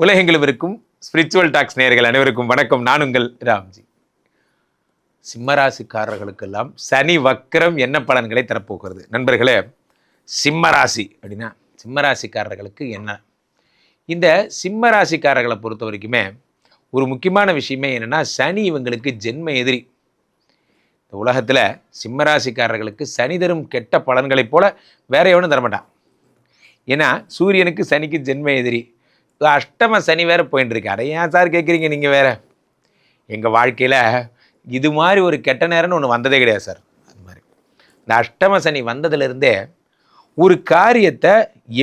உலகெங்கிலும் இருக்கும் spiritual tax நேயர்கள் அனைவருக்கும் வணக்கம். நான் உங்கள் ராம்ஜி. சிம்மராசிக்காரர்களுக்கெல்லாம் சனி வக்கரம் என்ன பலன்களை தரப்போகிறது? நண்பர்களே, சிம்மராசி அப்படின்னா சிம்மராசிக்காரர்களுக்கு என்ன? இந்த சிம்மராசிக்காரர்களை பொறுத்த வரைக்குமே ஒரு முக்கியமான விஷயமே என்னென்னா, சனி இவங்களுக்கு ஜென்ம எதிரி. இந்த உலகத்தில் சிம்மராசிக்காரர்களுக்கு சனி தரும் கெட்ட பலன்களைப் போல வேற எவனும் தரமாட்டான். ஏன்னா சூரியனுக்கு சனிக்கு ஜென்ம எதிரி. அஷ்டம சனி வேறு போயின்னு இருக்கு. அதை ஏன் சார் கேட்குறீங்க? நீங்கள் வேறு எங்கள் வாழ்க்கையில் இது மாதிரி ஒரு கெட்ட நேரம்னு ஒன்று வந்ததே கிடையாது சார். அது மாதிரி இந்த அஷ்டம சனி வந்ததுலேருந்தே ஒரு காரியத்தை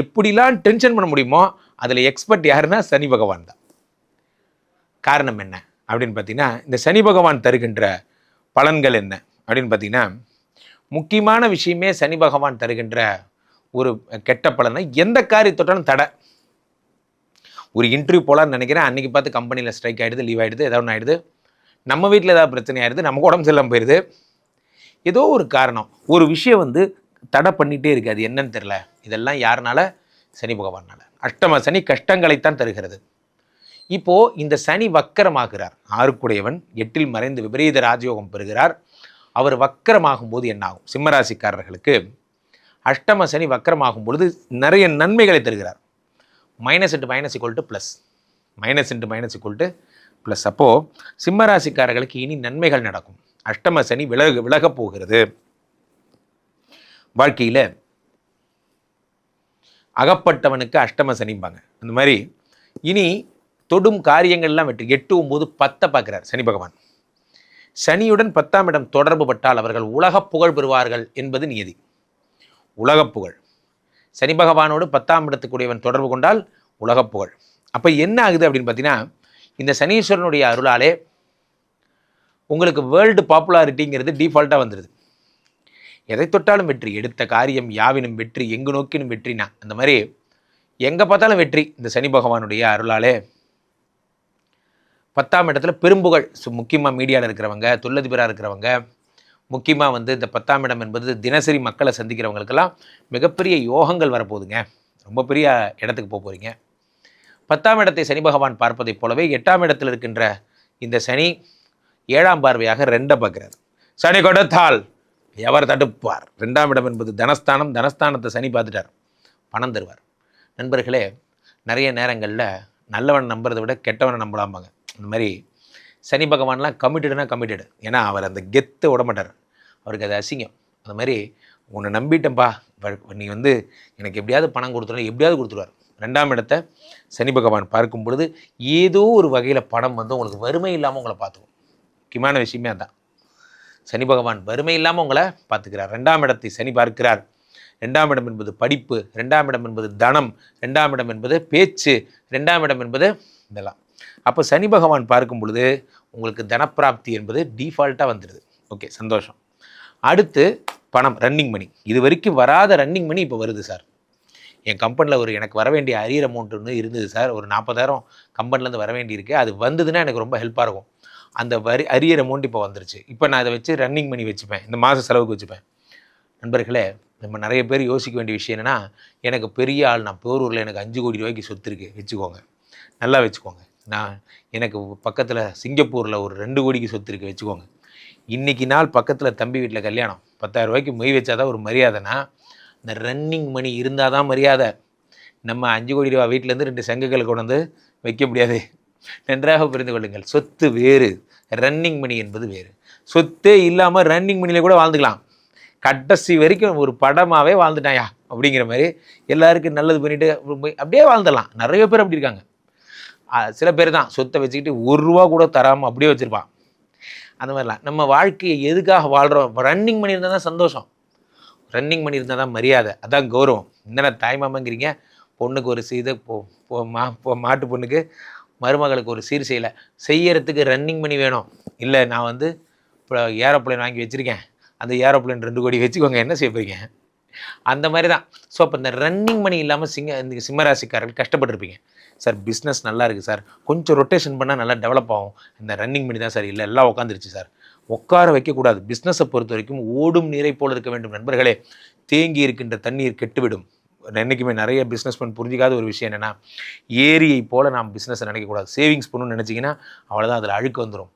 எப்படிலாம் டென்ஷன் பண்ண முடியுமோ அதில் எக்ஸ்பர்ட் யாருன்னா சனி பகவான் தான். காரணம் என்ன அப்படின்னு பார்த்தீங்கன்னா, இந்த சனி பகவான் தருகின்ற பலன்கள் என்ன அப்படின்னு பார்த்தீங்கன்னா, முக்கியமான விஷயமே சனி பகவான் தருகின்ற ஒரு கெட்ட பலனை எந்த காரியத்தோட்டாலும் தடை. ஒரு இன்டர்வியூ போகலான்னு நினைக்கிறேன், அன்றைக்கி பார்த்து கம்பெனியில் ஸ்ட்ரைக் ஆகிடுது, லீவ் ஆகிடுது, ஏதாவது ஒன்று ஆகிடுது, நம்ம வீட்டில் ஏதாவது பிரச்சனை ஆகிடுது, நமக்கு உடம்பு சரியில்லாமல் போயிடுது. ஏதோ ஒரு காரணம், ஒரு விஷயம் தடை பண்ணிகிட்டே இருக்குது. அது என்னன்னு தெரில. இதெல்லாம் யாருனால? சனி பகவானால். அஷ்டம சனி கஷ்டங்களைத்தான் தருகிறது. இப்போது இந்த சனி வக்கரமாகிறார். ஆறுக்குடையவன் 8இல் மறைந்து விபரீத ராஜயோகம் பெறுகிறார். அவர் வக்கரமாகும் போது என்ன ஆகும்? சிம்மராசிக்காரர்களுக்கு அஷ்டம சனி வக்கரமாகும் பொழுது நிறைய நன்மைகளை தருகிறார். Minus into minus equal to plus, minus into minus equal to plus. அப்போது சிம்மராசிக்காரர்களுக்கு இனி நன்மைகள் நடக்கும். அஷ்டம சனி விலகப் போகிறது. வாழ்க்கையில் அகப்பட்டவனுக்கு அஷ்டம சனிம்பாங்க. அந்த மாதிரி இனி தொடும் காரியங்கள்லாம் வெற்றி. 8, 9, 10 பார்க்குறார் சனி பகவான். சனியுடன் 10ஆம் இடம் தொடர்பு பட்டால் அவர்கள் உலக புகழ் பெறுவார்கள் என்பது நியதி. உலகப் புகழ். சனி பகவானோடு 10ஆம் இடத்துக்குரியவன் தொடர்பு கொண்டால் உலகப் புகழ். அப்போ என்ன ஆகுது அப்படின்னு பார்த்தீங்கன்னா, இந்த சனீஸ்வரனுடைய அருளாலே உங்களுக்கு வேர்ல்டு பாப்புலாரிட்டிங்கிறது டிஃபால்ட்டாக வந்துடுது. எதை தொட்டாலும் வெற்றி, எடுத்த காரியம் யாவினும் வெற்றி, எங்கு நோக்கினும் வெற்றினா அந்த மாதிரி எங்கே பார்த்தாலும் வெற்றி. இந்த சனி பகவானுடைய அருளாலே 10ஆம் இடத்துல பெரும்புகழ். முக்கியமாக மீடியாவில் இருக்கிறவங்க, தொழிலதிபராக இருக்கிறவங்க, முக்கியமாக இந்த 10ஆம் இடம் என்பது தினசரி மக்களை சந்திக்கிறவங்களுக்கெல்லாம் மிகப்பெரிய யோகங்கள் வரப்போகுதுங்க. ரொம்ப பெரிய இடத்துக்கு போக போகிறீங்க. 10ஆம் இடத்தை சனி பகவான் பார்ப்பதைப் போலவே 8ஆம் இடத்தில் இருக்கின்ற இந்த சனி 7ஆம் பார்வையாக 2 பார்க்குறார். சனி கொடுத்தால் எவர் தடுப்பார்? 2ஆம் இடம் என்பது தனஸ்தானம். தனஸ்தானத்தை சனி பார்த்துட்டார், பணம் தருவார். நண்பர்களே, நிறைய நேரங்களில் நல்லவனை நம்புறதை விட கெட்டவனை நம்பலாம்பாங்க. அந்த மாதிரி சனி பகவான்லாம் கமிட்டடுனா கமிட்டடு. ஏன்னா அவர் அந்த கெத்தை விடமாட்டார், அவருக்கு அது அசிங்கம். அந்த மாதிரி உன்னை நம்பிட்டேன்ப்பா, நீ எனக்கு எப்படியாவது பணம் கொடுத்துருவோம், எப்படியாவது கொடுத்துருவார். 2ஆம் இடத்தை சனி பகவான் பார்க்கும் பொழுது ஏதோ ஒரு வகையில் பணம் உங்களுக்கு வறுமை இல்லாமல் உங்களை பார்த்துக்கும். முக்கியமான விஷயமே அதான். சனி பகவான் வறுமை இல்லாமல் உங்களை பார்த்துக்கிறார். 2ஆம் இடத்தை சனி பார்க்கிறார். 2ஆம் இடம் என்பது படிப்பு, 2ஆம் இடம் என்பது தனம், 2ஆம் இடம் என்பது பேச்சு, 2ஆம் இடம் என்பது இதெல்லாம். அப்போ சனி பகவான் பார்க்கும் பொழுது உங்களுக்கு தனப்பிராப்தி என்பது டிஃபால்ட்டாக வந்துடுது. ஓகே, சந்தோஷம். அடுத்து பணம், ரன்னிங் மணி. இது வரைக்கும் வராத ரன்னிங் மணி இப்போ வருது சார். என் கம்பெனியில் எனக்கு வர வேண்டிய அரியர் அமௌண்ட் ஒன்று இருந்தது சார். ஒரு 40,000 கம்பெனிலேருந்து வர வேண்டியிருக்கு. அது வந்ததுன்னா எனக்கு ரொம்ப ஹெல்ப்பாக இருக்கும். அந்த அரியர் அமௌண்ட் இப்போ வந்துருச்சு. இப்போ நான் அதை வச்சு ரன்னிங் மணி வச்சுப்பேன், இந்த மாத செலவுக்கு வச்சுப்பேன். நண்பர்களே, நம்ம நிறைய பேர் யோசிக்க வேண்டிய விஷயம் என்னென்னா, எனக்கு பெரிய ஆள், நான் பேரூரில் எனக்கு 5 கோடி ரூபாய்க்கு சொத்து இருக்குது வச்சுக்கோங்க, நல்லா வச்சுக்கோங்க. எனக்கு பக்கத்தில் சிங்கப்பூரில் ஒரு 2 கோடிக்கு சொத்து இருக்குது வச்சுக்கோங்க. இன்றைக்கி நாள் பக்கத்தில் தம்பி வீட்டில் கல்யாணம், 10,000 ரூபாய்க்கு மொய் வச்சாதான் ஒரு மரியாதைனா, இந்த ரன்னிங் மணி இருந்தால் தான் மரியாதை. நம்ம 5 கோடி ரூபா வீட்டிலேருந்து 2 செங்கல்களை கொண்டு வைக்க முடியாது. நன்றாக புரிந்து கொள்ளுங்கள். சொத்து வேறு, ரன்னிங் மணி என்பது வேறு. சொத்தே இல்லாமல் ரன்னிங் மணியில் கூட வாழ்ந்துக்கலாம். கடைசி வரைக்கும் ஒரு படமாகவே வாழ்ந்துட்டாயா அப்படிங்கிற மாதிரி எல்லாருக்கும் நல்லது பண்ணிவிட்டு அப்படியே வாழ்ந்துடலாம். நிறைய பேர் அப்படி இருக்காங்க. சில பேர் தான் சொத்தை வச்சுக்கிட்டு 1 ரூபா கூட தராமல் அப்படியே வச்சுருப்பான். அந்த மாதிரிலாம் நம்ம வாழ்க்கையை எதுக்காக வாழ்கிறோம்? ரன்னிங் பண்ணி இருந்தால் தான் சந்தோஷம், ரன்னிங் பண்ணி இருந்தால் தான் மரியாதை, அதான் கௌரவம். என்னென்ன தாய்மாமங்கிறீங்க, பொண்ணுக்கு ஒரு சீதை மாட்டு பொண்ணுக்கு மருமகளுக்கு ஒரு சீர் செய்யறதுக்கு ரன்னிங் பண்ணி வேணும். இல்லை நான் இப்போ ஏரோப்ளேன் வாங்கி வச்சுருக்கேன், அந்த ஏரோப்ளேன் 2 கோடி வச்சுக்கோங்க, என்ன செய்ய போகிறீங்க? அந்த மாதிரி தான். ஸோ அப்போ இந்த ரன்னிங் மணி இல்லாமல் இந்த சிம்மராசிக்காரர்கள் கஷ்டப்பட்டுருப்பீங்க. சார் பிஸ்னஸ் நல்லா இருக்குது சார், கொஞ்சம் ரொட்டேஷன் பண்ணால் நல்லா டெவலப் ஆகும், இந்த ரன்னிங் மணி தான் சார் இல்லை, எல்லாம் உட்காந்துருச்சு சார். உட்கார வைக்கக்கூடாது. பிஸ்னஸை பொறுத்த வரைக்கும் ஓடும் நீரை போல் இருக்க வேண்டும் நண்பர்களே. தேங்கி இருக்கின்ற தண்ணீர் கெட்டுவிடும். என்றைக்குமே நிறைய பிஸ்னஸ்மேன் புரிஞ்சிக்காத ஒரு விஷயம் என்னென்னா, ஏரியை போல் நாம் பிஸ்னஸை நினைக்கக்கூடாது. சேவிங்ஸ் பண்ணணும்னு நினச்சிங்கன்னா அவ்வளோதான், அதில் அழுக்கு வந்துடும்.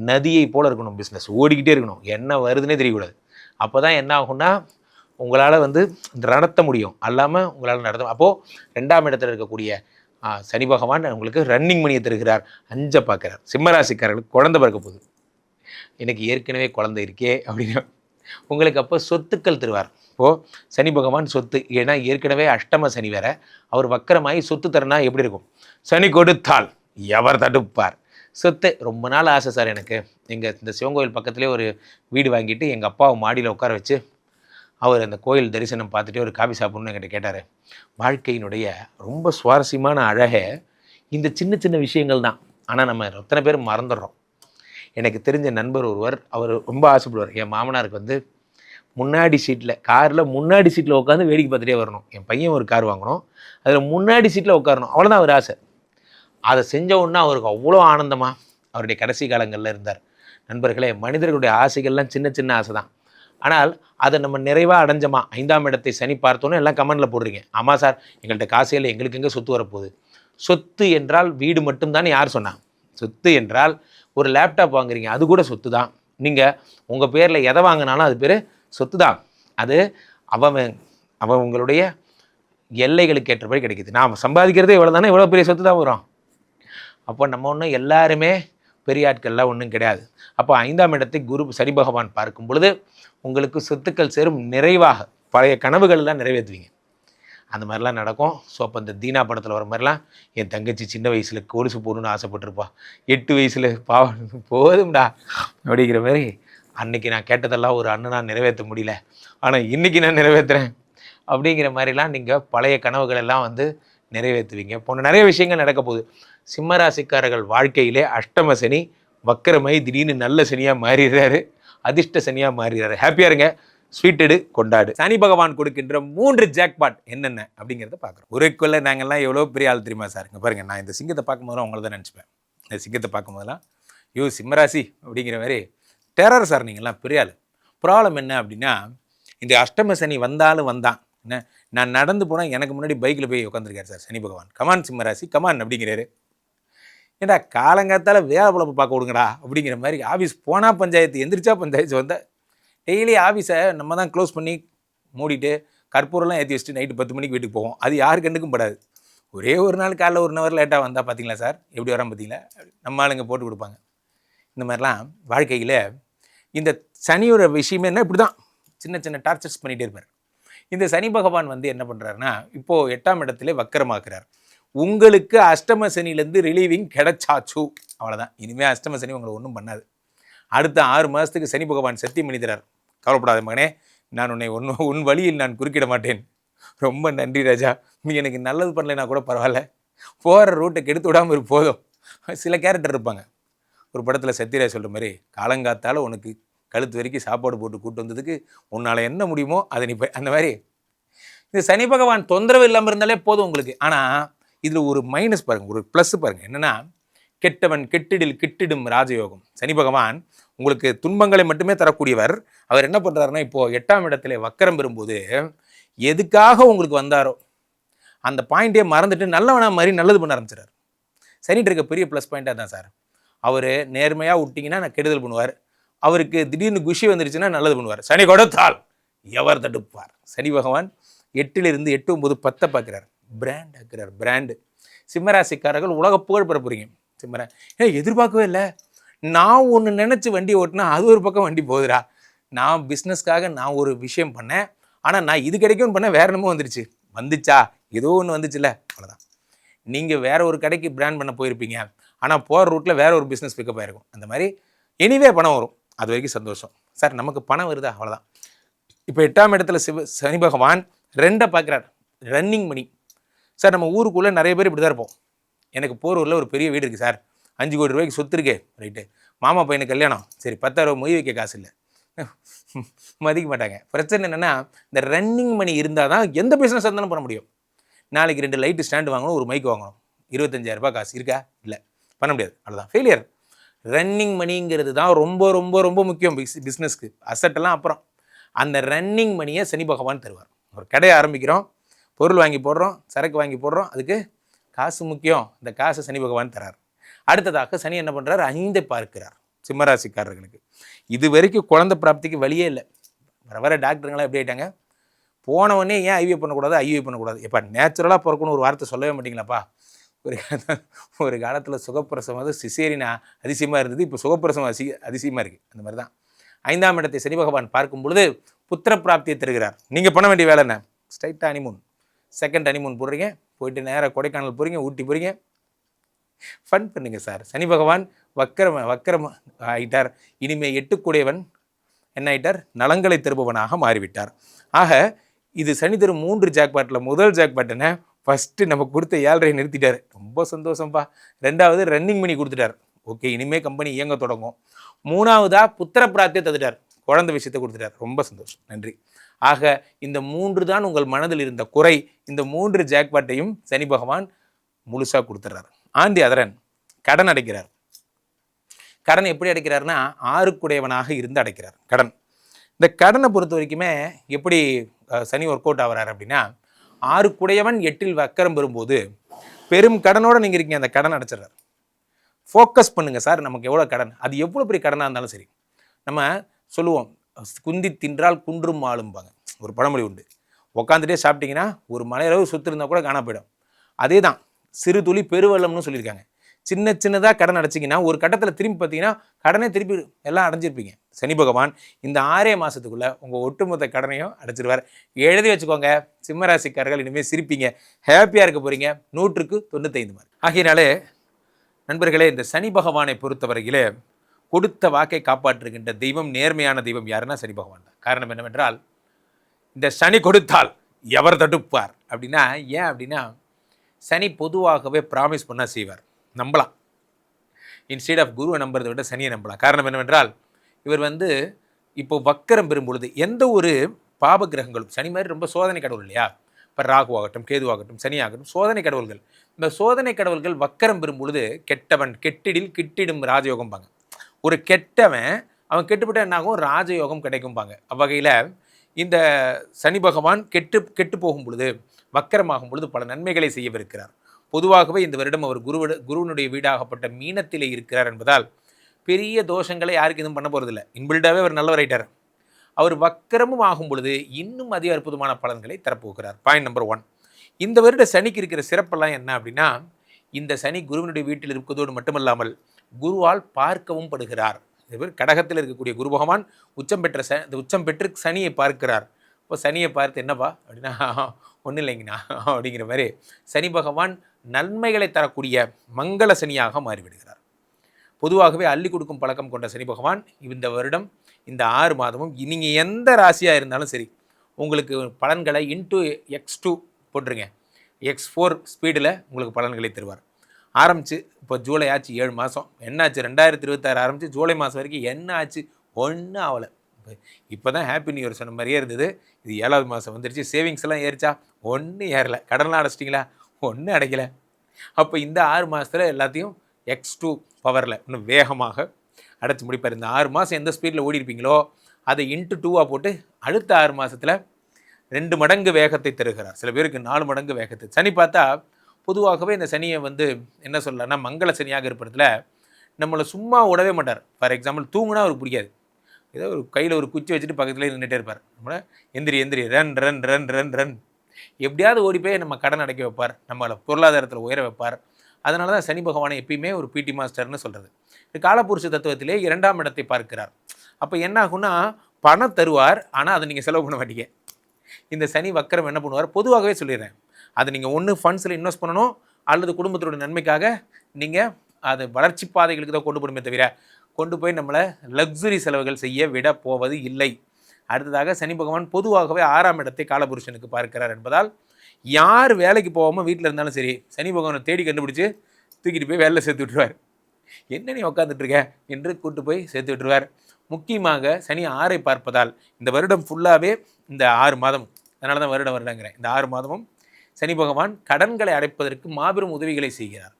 நதியை போல் இருக்கணும் பிஸ்னஸ், ஓடிக்கிட்டே இருக்கணும், என்ன வருதுன்னே தெரியக்கூடாது. அப்போ தான் என்ன ஆகும்னா உங்களால் வந்து நடத்த முடியும், அல்லாமல் உங்களால் நடத்த. அப்போது 2ஆம் இடத்துல இருக்கக்கூடிய சனி பகவான் உங்களுக்கு ரன்னிங் மணியை தருகிறார், 5 பார்க்குறார். சிம்மராசிக்காரர்களுக்கு குழந்தை பிறக்க போகுது. எனக்கு ஏற்கனவே குழந்தை இருக்கே அப்படின்னு உங்களுக்கு அப்போ சொத்துக்கள் தருவார். இப்போது சனி பகவான் சொத்து, ஏன்னா ஏற்கனவே அஷ்டம சனி வேற, அவர் வக்கரமாகி சொத்து தரனா எப்படி இருக்கும்? சனி கொடுத்தால் எவர் தடுப்பார்? சொத்து ரொம்ப நாள் ஆசை சார் எனக்கு. எங்கள் இந்த சிவன் கோயில் பக்கத்துலேயே ஒரு வீடு வாங்கிட்டு எங்கள் அப்பாவை மாடியில் உட்கார வச்சு அவர் அந்த கோயில் தரிசனம் பார்த்துட்டு ஒரு காபி சாப்பிட்ணுன்னு என்கிட்ட கேட்டார். வாழ்க்கையினுடைய ரொம்ப சுவாரஸ்யமான அழகே இந்த சின்ன சின்ன விஷயங்கள் தான். ஆனால் நம்ம எத்தனை பேர் மறந்துடுறோம். எனக்கு தெரிஞ்ச நண்பர் ஒருவர், அவர் ரொம்ப ஆசைப்படுவார், என் மாமனாருக்கு வந்து முன்னாடி சீட்டில், காரில் முன்னாடி சீட்டில் உட்காந்து வேடிக்கை பார்த்துட்டே வரணும். என் பையன் ஒரு கார் வாங்கணும், அதில் முன்னாடி சீட்டில் உட்காரணும், அவ்வளோதான் அவர் ஆசை. அதை செஞ்ச உடனே அவருக்கு அவ்வளோ ஆனந்தமாக அவருடைய கடைசி காலங்களில் இருந்தார். நண்பர்களே, மனிதர்களுடைய ஆசைகள்லாம் சின்ன சின்ன ஆசை தான். ஆனால் அதை நம்ம நிறைவாக அடைஞ்சோமா? 5ஆம் இடத்தை சனி பார்த்தோன்னே எல்லாம் கமெண்டில் போடுறீங்க, ஆமாம் சார் எங்கள்கிட்ட காசையில் எங்களுக்கு எங்கே சொத்து வரப்போகுது? சொத்து என்றால் வீடு மட்டும்தான் யார் சொன்னாங்க? சொத்து என்றால் ஒரு லேப்டாப் வாங்குறீங்க, அது கூட சொத்து தான். நீங்கள் உங்கள் பேரில் எதை வாங்கினாலும் அது பேர் சொத்து தான். அது அவன் உங்களுடைய எல்லைகளுக்கு ஏற்றபடி கிடைக்கிது. நாம் சம்பாதிக்கிறதே இவ்வளோ தானே, இவ்வளோ பெரிய சொத்து தான் வரும். அப்போ நம்ம ஒன்றும் எல்லாருமே பெரிய ஆட்கள்லாம் ஒன்றும் கிடையாது. அப்போ 5ஆம் இடத்தை குரு சனி பகவான் பார்க்கும் பொழுது உங்களுக்கு சொத்துக்கள் சேரும், நிறைவாக பழைய கனவுகள்லாம் நிறைவேற்றுவீங்க. அந்த மாதிரிலாம் நடக்கும். ஸோ அப்போ இந்த தீனா படத்தில் வர மாதிரிலாம் என் தங்கச்சி சின்ன வயசில் கொலுசு போடணுன்னு ஆசைப்பட்டிருப்பா, 8 வயசில் போதும்டா அப்படிங்கிற மாதிரி. அன்றைக்கி நான் கேட்டதெல்லாம் ஒரு அண்ணனாக நிறைவேற்ற முடியல, ஆனால் இன்றைக்கி நான் நிறைவேற்றுறேன் அப்படிங்கிற மாதிரிலாம் நீங்கள் பழைய கனவுகள் எல்லாம் வந்து நிறைவேற்றுவீங்க. போன நிறைய விஷயங்கள் நடக்க போகுது. சிம்மராசிக்காரர்கள் வாழ்க்கையிலே அஷ்டம சனி வக்கரமை திடீர்னு நல்ல சனியாக மாறிடுறாரு, அதிர்ஷ்ட சனியாக மாறிடுறாரு. ஹாப்பியாக இருங்க, ஸ்வீட்டடு கொண்டாடு. சனி பகவான் கொடுக்கின்ற 3 ஜாக்பாட் என்னென்ன அப்படிங்கிறத பார்க்குறோம். ஒருக்குள்ளே நாங்கள்லாம் எவ்வளோ பெரிய ஆள் தெரியுமா சார்? இங்கே பாருங்கள், நான் இந்த சிங்கத்தை பார்க்கும்போது அவங்கள தான் நினச்சிப்பேன். இந்த சிங்கத்தை பார்க்கும்போதெல்லாம் சிம்மராசி அப்படிங்கிற மாதிரி டெரர் சார், நீங்கள்லாம் பெரிய ஆள். ப்ராப்ளம் என்ன அப்படின்னா, இந்த அஷ்டம சனி வந்தாலும் வந்தான் என்ன, நான் நடந்து போனால் எனக்கு முன்னாடி பைக்கில் போய் உட்காந்துருக்காரு சார் சனி பகவான். கமான் சிம்மராசி கமான் அப்படிங்கிறாரு. ஏண்டா காலங்காத்தால் வேலை பொழப்பு பார்க்க விடுங்கடா அப்படிங்கிற மாதிரி. ஆஃபீஸ் போனால் பஞ்சாயத்து, எந்திரிச்சா பஞ்சாயத்து. வந்தால் டெய்லி ஆஃபீஸை நம்ம தான் க்ளோஸ் பண்ணி மூடிட்டு கற்பூரெல்லாம் ஏற்றி வச்சுட்டு நைட்டு 10 மணிக்கு வீட்டுக்கு போவோம். அது யாரு கண்டுக்கும் படாது. ஒரே ஒரு நாள் காலைல 1 ஹவர் லேட்டாக வந்தால் பார்த்தீங்களா சார் எப்படி வரான் பார்த்தீங்களா, நம்ம ஆளுங்க போட்டு கொடுப்பாங்க. இந்த மாதிரிலாம் வாழ்க்கையில் இந்த சனியோட விஷயமே என்ன, இப்படி தான் சின்ன சின்ன டார்ச்சர்ஸ் பண்ணிகிட்டே இருப்பார். இந்த சனி பகவான் வந்து என்ன பண்ணுறாருன்னா, இப்போது 8ஆம் இடத்துல வக்கரமாக்குறார். உங்களுக்கு அஷ்டம சனிலேருந்து ரிலீவிங் கிடைச்சாச்சு, அவ்வளோதான். இனிமேல் அஷ்டம சனி உங்களை ஒன்றும் பண்ணாது. அடுத்த 6 மாதத்துக்கு சனி பகவான் சத்தியம் பண்ணிக்கிறார். கவலைப்படாத மகனே, நான் உன் வழியில் நான் குறுக்கிட மாட்டேன். ரொம்ப நன்றி ராஜா, நீ எனக்கு நல்லது பண்ணலைன்னா கூட பரவாயில்ல, போகிற ரூட்டை கெடுத்து விடாமல் இரு போதும். சில கேரக்டர் இருப்பாங்க. ஒரு படத்தில் சத்யராஜ் சொல்கிற மாதிரி, காலங்காத்தால் உனக்கு கழுத்து வரைக்கும் சாப்பாடு போட்டு கூட்டு வந்ததுக்கு உன்னால் என்ன முடியுமோ அதை நீ அந்த மாதிரி. இந்த சனி பகவான் தொந்தரவு இல்லாமல் இருந்தாலே போதும் உங்களுக்கு. ஆனால் இதில் ஒரு மைனஸ் பாருங்கள், ஒரு ப்ளஸ் பாருங்கள். என்னென்னா, கெட்டவன் கெட்டிடில் கிட்டிடும் ராஜயோகம். சனி பகவான் உங்களுக்கு துன்பங்களை மட்டுமே தரக்கூடியவர். அவர் என்ன பண்ணுறாருன்னா, இப்போது 8ஆம் இடத்துல வக்கரம் பெறும்போது எதுக்காக உங்களுக்கு வந்தாரோ அந்த பாயிண்ட்டே மறந்துட்டு நல்லவனா மாதிரி நல்லது பண்ண ஆரம்பிச்சிடார். சனிட்டு இருக்க பெரிய ப்ளஸ் பாயிண்ட்டாக தான் சார். அவர் நேர்மையாக விட்டிங்கன்னா நான் கெடுதல் பண்ணுவார், அவருக்கு திடீர்னு குஷி வந்துருச்சுன்னா நல்லது பண்ணுவார். சனி கொடுத்தால் எவர் தடுப்பார்? சனி பகவான் 8லிருந்து 8, 9, 10 பார்க்குறார். Brand ஆக்குறார், brand. சிம்மராசிக்காரர்கள் உலக புகழ் பெற போகிறீங்க. எதிர்பார்க்கவே இல்லை, நான் ஒன்று நினச்சி வண்டி ஓட்டினா அது ஒரு பக்கம் வண்டி போகுதுடா. நான் பிஸ்னஸ்க்காக நான் ஒரு விஷயம் பண்ணேன், ஆனால் நான் இது கிடைக்கும்னு பண்ணேன், வேற என்னமோ வந்துச்சா ஏதோ ஒன்று வந்துச்சுல்ல, அவ்வளோதான். நீங்கள் வேற ஒரு கடைக்கு பிராண்ட் பண்ண போயிருப்பீங்க, ஆனால் போகிற ரூட்டில் வேற ஒரு பிஸ்னஸ் பிக்கப் ஆகிருக்கும். அந்த மாதிரி எனிவே பணம் வரும், அது வரைக்கும் சந்தோஷம். சார் நமக்கு பணம் வருதா, அவ்வளோதான். இப்போ 8ஆம் இடத்துல சனி பகவான் 2 பார்க்குறார், ரன்னிங் மணி. சார் நம்ம ஊருக்குள்ளே நிறைய பேர் இப்படி தான் இருப்போம். எனக்கு போரூரில் ஒரு பெரிய வீடு இருக்குது சார், 5 கோடி ரூபாய்க்கு சொத்து இருக்கே, ரைட்டு. மாமா பையனுக்கு கல்யாணம், சரி 10,000 ரூபா மொய் வைக்க காசு இல்லை, மதிக்க மாட்டாங்க. பிரச்சனை என்னென்னா, இந்த ரன்னிங் மணி இருந்தால் தான் எந்த பிஸ்னஸ் இருந்தாலும் பண்ண முடியும். நாளைக்கு 2 லைட்டு ஸ்டாண்டு வாங்கணும், ஒரு மைக் வாங்கணும், 25,000 ரூபாய் காசு இருக்கா, இல்லை, பண்ண முடியாது, அவ்வளோதான், ஃபெயிலியர். ரன்னிங் மணிங்கிறது தான் ரொம்ப ரொம்ப ரொம்ப முக்கியம் பிஸ்னஸ்க்கு. அசட்டெல்லாம் அப்புறம். அந்த ரன்னிங் மணியை சனி பகவான் தருவார். ஒரு கடையை ஆரம்பிக்கிறோம், பொருள் வாங்கி போடுறோம், சரக்கு வாங்கி போடுறோம், அதுக்கு காசு முக்கியம். இந்த காசை சனி பகவான் தரார். அடுத்ததாக சனி என்ன பண்ணுறார்? 5 பார்க்கிறார் சிம்மராசிக்காரர்களுக்கு. இது வரைக்கும் குழந்தை பிராப்திக்கு வழியே இல்லை. வர டாக்டருங்களாம் எப்படி ஆகிட்டாங்க? போனவொடனே ஏன் ஐவிஎஃப் பண்ணக்கூடாது, ஐவிஎஃப் பண்ணக்கூடாது, எப்போ நேச்சுரலாக பிறக்கணும் ஒரு வார்த்தை சொல்லவே மாட்டிங்களாப்பா. ஒரு காலத்தில் சுகப்பிரசவம் வந்து சிசேரினா அதிசயமாக இருந்தது, இப்போ சுகப்பிரசவம் அதிசயமாக இருக்குது. அந்த மாதிரி தான் 5ஆம் இடத்தை சனி பகவான் பார்க்கும் பொழுது புத்திர பிராப்தியை தருகிறார். நீங்கள் பண்ண வேண்டிய வேலை என்ன? ஸ்ட்ரைட்டாக ஹனிமூன், செகண்ட் ஹனிமூன் போடுறீங்க, போயிட்டு நேராக கொடைக்கானல் போகிறீங்க, ஊட்டி போகிறீங்க, ஃபன் பண்ணுங்க சார். சனி பகவான் வக்கரம் ஆகிட்டார். இனிமே 8 என்ன ஆகிட்டார்? நலங்களை தருபவனாக மாறிவிட்டார். ஆக இது சனி தரும் 3 ஜாக்பாட்டில் முதல் ஜாக்பாட் என்ன? ஃபஸ்ட்டு நம்ம கொடுத்த 7.5 நிறுத்திட்டார். ரொம்ப சந்தோஷம்ப்பா. 2வது ரன்னிங் மணி கொடுத்துட்டார். ஓகே, இனிமேல் கம்பெனி இயங்க தொடங்கும். 3வதாக புத்திர பிராப்தியை தந்துட்டார், குழந்தை விஷயத்தை கொடுத்துட்டார். ரொம்ப சந்தோஷம், நன்றி. ஆக இந்த 3 தான் உங்கள் மனதில் இருந்த குறை. இந்த 3 ஜாக்பாட்டையும் சனி பகவான் முழுசாக கொடுத்துட்றார். ஆண்டி அதரன் கடன் அடைக்கிறார். கடன் எப்படி அடைக்கிறார்னா 6 இருந்து அடைக்கிறார் கடன். இந்த கடனை பொறுத்த வரைக்குமே எப்படி சனி ஒர்க் அவுட் ஆகிறார் அப்படின்னா, 6 8 வக்கரம் பெறும்போது பெரும் கடனோடு நீங்கள் இருக்கீங்க, அந்த கடன் அடைச்சிடுறார். ஃபோக்கஸ் பண்ணுங்கள் சார், நமக்கு எவ்வளோ கடன், அது எவ்வளோ பெரிய கடனாக இருந்தாலும் சரி. நம்ம சொல்லுவோம், குந்தி தின்றால் குன்றும் ஆளும்பாங்க, ஒரு பழமொழி உண்டு. உட்காந்துட்டே சாப்பிட்டீங்கன்னா ஒரு மலையளவு சொத்து இருந்தால் கூட காண போயிடும். அதே தான் சிறு துளி பெருவெள்ளம்னு சொல்லியிருக்காங்க. சின்ன சின்னதாக கடன் அடைச்சிங்கன்னா ஒரு கட்டத்தில் திரும்பி பார்த்தீங்கன்னா கடனே திருப்பி எல்லாம் அடைஞ்சிருப்பீங்க. சனி பகவான் இந்த 6 மாதத்துக்குள்ளே உங்கள் ஒட்டுமொத்த கடனையும் அடைச்சிருவார். எழுதி வச்சுக்கோங்க, சிம்மராசிக்காரர்கள் இனிமேல் சிரிப்பீங்க, ஹாப்பியாக இருக்க போகிறீங்க. 100க்கு 95 மார்க். ஆகையினாலே நண்பர்களே, இந்த சனி பகவானை பொறுத்தவரையிலே கொடுத்த வாக்கை காப்பாற்றுகின்ற தெய்வம், நேர்மையான தெய்வம் யாருன்னா சனி பகவான் தான். காரணம் என்னவென்றால், இந்த சனி கொடுத்தால் எவர் தடுப்பார் அப்படின்னா, ஏன் அப்படின்னா சனி பொதுவாகவே ப்ராமிஸ் பண்ணால் செய்வார், நம்பலாம். இன்ஸ்டீட் ஆஃப் குருவை நம்புறதை விட சனியை நம்பலாம். காரணம் என்னவென்றால், இவர் வந்து இப்போ வக்கரம் பெறும் பொழுது எந்த ஒரு பாப கிரகங்களும், சனி மாதிரி ரொம்ப சோதனை கடவுள் இல்லையா, இப்போ ராகு ஆகட்டும், கேது ஆகட்டும், சனி ஆகட்டும், சோதனை கடவுள்கள். இந்த சோதனை கடவுள்கள் வக்கரம் பெறும் பொழுது கெட்டவன் கெட்டிடில் கிட்டிடும் ராஜயோகம்பாங்க. ஒரு கெட்டவன் அவன் கெட்டுப்பட்ட என்னாகும்? ராஜயோகம் கிடைக்கும்பாங்க. அவ்வகையில் இந்த சனி பகவான் கெட்டு போகும் பொழுது, வக்கரமாகும் பொழுது பல நன்மைகளை செய்யவிருக்கிறார். பொதுவாகவே இந்த வருடம் அவர் குருவனுடைய வீடாகப்பட்ட மீனத்திலே இருக்கிறார் என்பதால் பெரிய தோஷங்களை யாருக்கு எதுவும் பண்ண போகிறதில்லை. இன்பில்டாகவே அவர் நல்லவர் ஆயிட்டார். அவர் வக்கரமும் ஆகும் பொழுது இன்னும் அதிக அற்புதமான பலன்களை தரப்போகிறார். பாயிண்ட் நம்பர் 1, இந்த வருட சனிக்கு இருக்கிற சிறப்பெல்லாம் என்ன அப்படின்னா, இந்த சனி குருவனுடைய வீட்டில் இருப்பதோடு மட்டுமல்லாமல் குருவால் பார்க்கவும் படுகிறார். இவர் கடகத்தில் இருக்கக்கூடிய குரு பகவான் உச்சம் பெற்று சனியை பார்க்கிறார். இப்போ சனியை பார்த்து என்னப்பா அப்படின்னா, ஒன்றும் இல்லைங்கண்ணா அப்படிங்கிற மாதிரி சனி பகவான் நன்மைகளை தரக்கூடிய மங்கள சனியாக மாறிவிடுகிறார். பொதுவாகவே அள்ளி கொடுக்கும் பழக்கம் கொண்ட சனி பகவான் இந்த வருடம் இந்த 6 மாதமும் நீங்கள் எந்த ராசியாக இருந்தாலும் சரி, உங்களுக்கு பலன்களை x2 போட்டுருங்க, x4 ஸ்பீடில் உங்களுக்கு பலன்களை தருவார். ஆரம்பித்து இப்போ ஜூலை ஆச்சு, 7 மாதம் என்னாச்சு? 2026 ஆரம்பித்து ஜூலை மாதம் வரைக்கும் என்ன ஆச்சு? ஒன்றும் ஆகலை. இப்போ தான் ஹாப்பி நியூ இயர் சொன்ன மாதிரியே இருந்தது. இது 7வது மாதம் வந்துருச்சு. சேவிங்ஸ் எல்லாம் ஏறிச்சா? ஒன்றும் ஏறலை. கடன்லாம் அடைச்சிட்டிங்களா? ஒன்றும் அடைக்கலை. அப்போ இந்த 6 மாதத்தில் எல்லாத்தையும் x2 பவரில் இன்னும் வேகமாக அடைச்சி முடிப்பார். இந்த 6 மாதம் எந்த ஸ்பீடில் ஓடி இருப்பீங்களோ அதை ×2 போட்டு அடுத்த 6 மாதத்தில் 2 மடங்கு வேகத்தை தருகிறார். சில பேருக்கு 4 மடங்கு வேகத்தை. சனி பார்த்தா பொதுவாகவே இந்த சனியை வந்து என்ன சொல்லலாம்னா, மங்கள சனியாக இருப்பதில் நம்மளை சும்மா விடவே மாட்டார். ஃபார் எக்ஸாம்பிள், தூங்குனா அவருக்கு பிடிக்காது. ஏதோ ஒரு கையில் ஒரு குச்சி வச்சுட்டு பக்கத்தில் நின்றுட்டே இருப்பார். நம்மளை எந்திரி run run run run run எப்படியாவது ஓடி போய் நம்ம கடன் அடைக்க வைப்பார், நம்மளை பொருளாதாரத்தில் உயர வைப்பார். அதனால தான் சனி பகவானை எப்பயுமே ஒரு பிடி மாஸ்டர்னு சொல்கிறது. காலபுருஷ தத்துவத்திலே 2ஆம் இடத்தை பார்க்கிறார். அப்போ என்ன ஆகுன்னா, பணம் தருவார், ஆனால் அதை நீங்கள் செலவு பண்ண மாட்டீங்க. இந்த சனி வக்கரம் என்ன பண்ணுவார்? பொதுவாகவே சொல்லிடுறேன், அதை நீங்கள் ஒன்று ஃபண்ட்ஸில் இன்வெஸ்ட் பண்ணணும், அல்லது குடும்பத்தோட நன்மைக்காக நீங்கள் அதை வளர்ச்சி பாதைகளுக்கு தான் கொண்டு போடுமே தவிர கொண்டு போய் நம்மளை லக்ஸுரி செலவுகள் செய்ய விட போவது இல்லை. அடுத்ததாக சனி பகவான் பொதுவாகவே 6ஆம் இடத்தை காலபுருஷனுக்கு பார்க்கிறார் என்பதால் யார் வேலைக்கு போகாமல் வீட்டில் இருந்தாலும் சரி, சனி பகவானை தேடி கண்டுபிடிச்சி தூக்கிட்டு போய் வேலையில் சேர்த்து விட்டுருவார். என்ன நீ உட்காந்துட்ருக்க என்று கூட்டு போய் சேர்த்து விட்டுருவார். முக்கியமாக சனி 6ஐ பார்ப்பதால் இந்த வருடம் ஃபுல்லாகவே இந்த 6 மாதம், அதனால தான் வருடங்கிறேன், இந்த 6 மாதமும் சனி பகவான் கடன்களை அடைப்பதற்கு மாபெரும் உதவிகளை செய்கிறார்.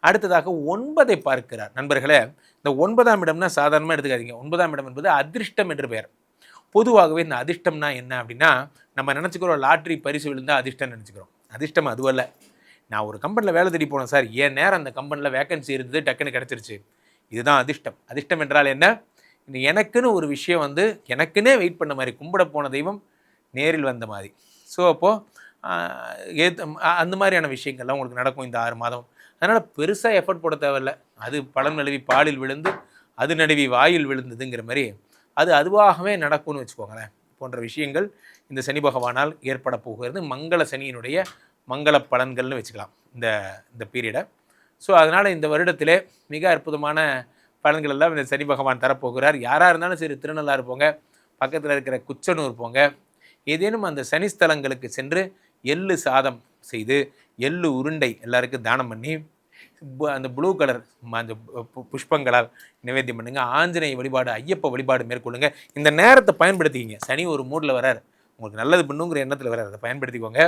அடுத்ததாக 9ஐ பார்க்கிறார். நண்பர்களே, இந்த 9ஆம் இடம்னா சாதாரணமாக எடுத்துக்காதீங்க. 9ஆம் இடம் என்பது அதிர்ஷ்டம் என்று பெயர். பொதுவாகவே இந்த அதிர்ஷ்டம்னா என்ன அப்படின்னா, நம்ம நினச்சிக்கிறோம் லாட்ரி பரிசு விழுந்தால் அதிர்ஷ்டம் நினச்சிக்கிறோம். அதிர்ஷ்டம் அதுவல்ல. நான் ஒரு கம்பெனியில் வேலை தேடி போனேன் சார், என் நேரம் அந்த கம்பெனியில் வேக்கன்சி இருந்தது, டக்குன்னு கிடச்சிருச்சு. இதுதான் அதிர்ஷ்டம். அதிர்ஷ்டம் என்றால் என்ன? எனக்குன்னு ஒரு விஷயம் வந்து எனக்குன்னே வெயிட் பண்ண மாதிரி, கும்பிட போன தெய்வம் நேரில் வந்த மாதிரி. ஸோ அப்போது அந்த மாதிரியான விஷயங்கள்லாம் உங்களுக்கு நடக்கும் இந்த 6 மாதம். அதனால் பெருசாக எஃபர்ட் போட தேவையில்ல. அது பழம் நழுவி பாலில் விழுந்து அது நடுவி வாயில் விழுந்ததுங்கிற மாதிரி அது அதுவாகவே நடக்கும்னு வச்சுக்கோங்களேன். போன்ற விஷயங்கள் இந்த சனி பகவானால் ஏற்பட போகிறது. மங்கள சனியினுடைய மங்கள பலன்கள்னு வச்சுக்கலாம் இந்த இந்த பீரியடை. ஸோ அதனால் இந்த வருடத்திலே மிக அற்புதமான பலன்கள் எல்லாம் இந்த சனி பகவான் தரப்போகிறார். யாராக இருந்தாலும் சரி, திருநள்ளாறு போங்க, பக்கத்தில் இருக்கிற குச்சனூர் போங்க, ஏதேனும் அந்த சனி ஸ்தலங்களுக்கு சென்று எள்ளு சாதம் செய்து எள்ளு உருண்டை எல்லாருக்கும் தானம் பண்ணி அந்த ப்ளூ கலர் அந்த புஷ்பங்களால் நிவேத்தியம் பண்ணுங்க. ஆஞ்சநேய வழிபாடு, ஐயப்ப வழிபாடு மேற்கொள்ளுங்க. இந்த நேரத்தை பயன்படுத்திக்கிங்க. சனி ஒரு மூடில் வரார், உங்களுக்கு நல்லது பண்ணுங்கிற எண்ணத்தில் வரார், அதை பயன்படுத்திக்கோங்க.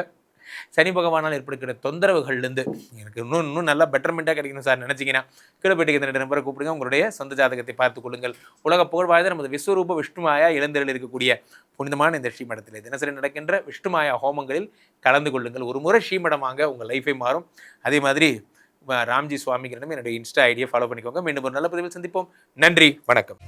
சனி பகவானால் ஏற்படுகிற தொந்தரவுகள்லேருந்து எனக்கு இன்னும் நல்லா பெட்டர்மெண்ட்டாக கிடைக்கணும் சார் நினச்சிங்கன்னா கீழே போய்ட்டு இந்த 2 நம்பரை கூப்பிடுங்க. உங்களுடைய சொந்த ஜாதகத்தை பார்த்துக் கொள்ளுங்கள். உலக புகழ்வாய்ந்த நமது விஸ்வரூப விஷ்ணுமாயா இளந்தரில் இருக்கக்கூடிய புனிதமான இந்த ஸ்ரீமடத்தில் தினசரி நடக்கின்ற விஷ்ணுமாயா ஹோமங்களில் கலந்து கொள்ளுங்கள். ஒரு முறை ஸ்ரீமடம் வாங்க உங்கள் லைஃபை மாறும். அதே மாதிரி ராம்ஜி சுவாமிகிரனும் என்னுடைய இன்ஸ்டா ஐடியை ஃபாலோ பண்ணிக்கோங்க. மீண்டும் ஒரு நல்ல பதிவில் சந்திப்போம். நன்றி, வணக்கம்.